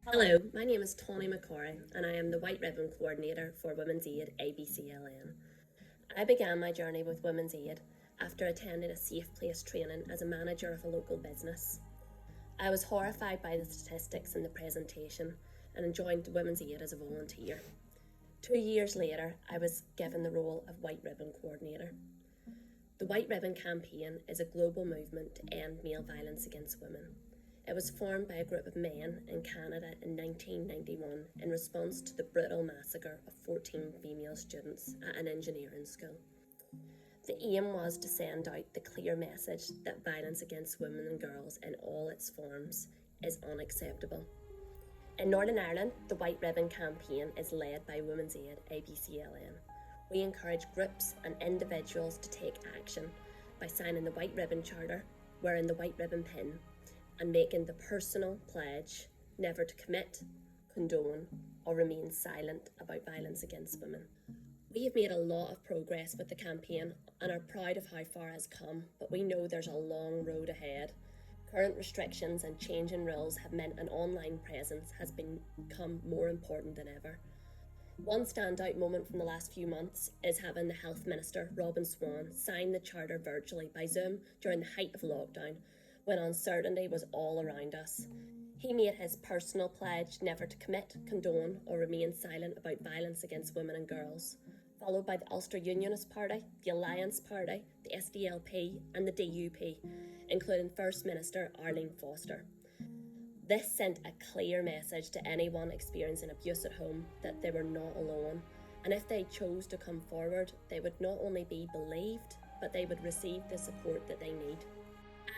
Hello, my name is Tahnee McCorry and I am the White Ribbon Coordinator for Women's Aid ABCLN. I began my journey with Women's Aid after attending a safe place training as a manager of a local business. I was horrified by the statistics in the presentation and joined Women's Aid as a volunteer. 2 years later, I was given the role of White Ribbon Coordinator. The White Ribbon campaign is a global movement to end male violence against women. It was formed by a group of men in Canada in 1991 in response to the brutal massacre of 14 female students at an engineering school. The aim was to send out the clear message that violence against women and girls in all its forms is unacceptable. In Northern Ireland, the White Ribbon campaign is led by Women's Aid ABCLN. We encourage groups and individuals to take action by signing the White Ribbon Charter, wearing the White Ribbon pin, and making the personal pledge never to commit, condone, or remain silent about violence against women. We have made a lot of progress with the campaign and are proud of how far it has come, but we know there's a long road ahead. Current restrictions and changing rules have meant an online presence has become more important than ever. One standout moment from the last few months is having the Health Minister, Robin Swan, sign the Charter virtually by Zoom during the height of lockdown, when uncertainty was all around us. He made his personal pledge never to commit, condone, or remain silent about violence against women and girls, followed by the Ulster Unionist Party, the Alliance Party, the SDLP, and the DUP, including First Minister Arlene Foster. This sent a clear message to anyone experiencing abuse at home that they were not alone, and if they chose to come forward, they would not only be believed, but they would receive the support that they need.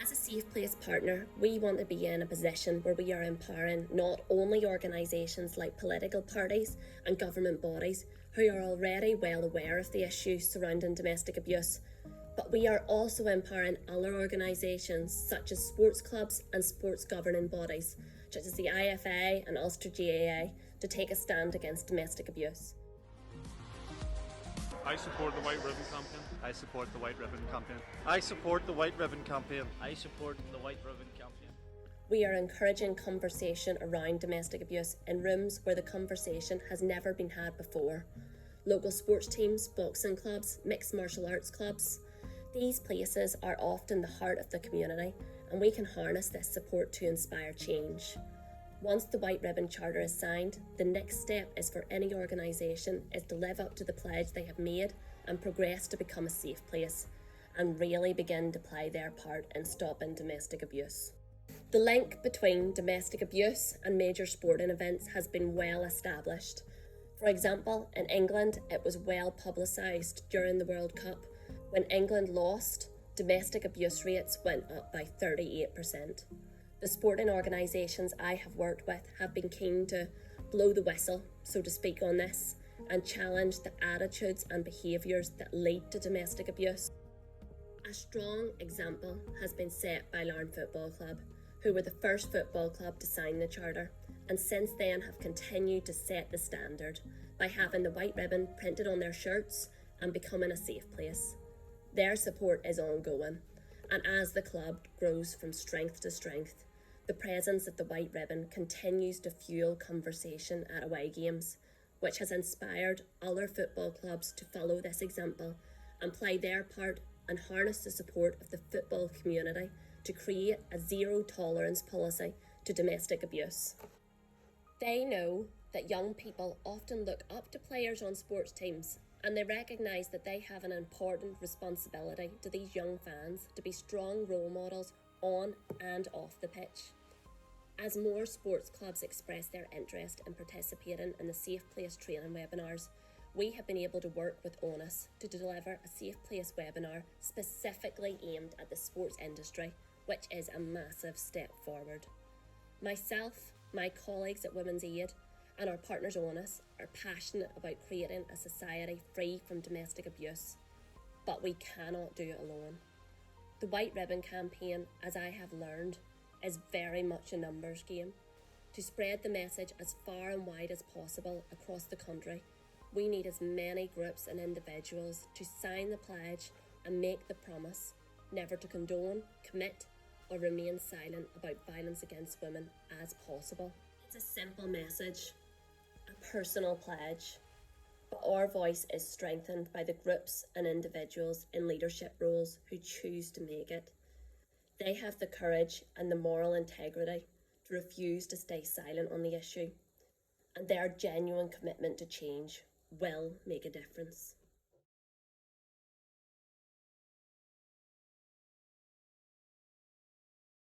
As a safe place partner, we want to be in a position where we are empowering not only organisations like political parties and government bodies who are already well aware of the issues surrounding domestic abuse, but we are also empowering other organisations such as sports clubs and sports governing bodies, such as the IFA and Ulster GAA, to take a stand against domestic abuse. I support the White Ribbon campaign. I support the White Ribbon campaign. I support the White Ribbon campaign. I support the White Ribbon campaign. We are encouraging conversation around domestic abuse in rooms where the conversation has never been had before. Local sports teams, boxing clubs, mixed martial arts clubs. These places are often the heart of the community, and we can harness this support to inspire change. Once the White Ribbon Charter is signed, the next step is for any organisation is to live up to the pledge they have made and progress to become a safe place, and really begin to play their part in stopping domestic abuse. The link between domestic abuse and major sporting events has been well established. For example, in England, it was well publicised during the World Cup. When England lost, domestic abuse rates went up by 38%. The sporting organisations I have worked with have been keen to blow the whistle, so to speak, on this and challenge the attitudes and behaviours that lead to domestic abuse. A strong example has been set by Larne Football Club, who were the first football club to sign the Charter, and since then have continued to set the standard by having the white ribbon printed on their shirts and becoming a safe place. Their support is ongoing, and as the club grows from strength to strength, the presence of the white ribbon continues to fuel conversation at away games, which has inspired other football clubs to follow this example and play their part and harness the support of the football community to create a zero tolerance policy to domestic abuse. They know that young people often look up to players on sports teams, and they recognise that they have an important responsibility to these young fans to be strong role models on and off the pitch. As more sports clubs express their interest in participating in the Safe Place training webinars, we have been able to work with ONUS to deliver a Safe Place webinar specifically aimed at the sports industry, which is a massive step forward. Myself, my colleagues at Women's Aid, and our partners ONUS are passionate about creating a society free from domestic abuse, but we cannot do it alone. The White Ribbon campaign, as I have learned, is very much a numbers game. To spread the message as far and wide as possible across the country, we need as many groups and individuals to sign the pledge and make the promise never to condone, commit, or remain silent about violence against women as possible. It's It's a simple message, a personal pledge, but our voice is strengthened by the groups and individuals in leadership roles who choose to make it. They have the courage and the moral integrity to refuse to stay silent on the issue, and their genuine commitment to change will make a difference.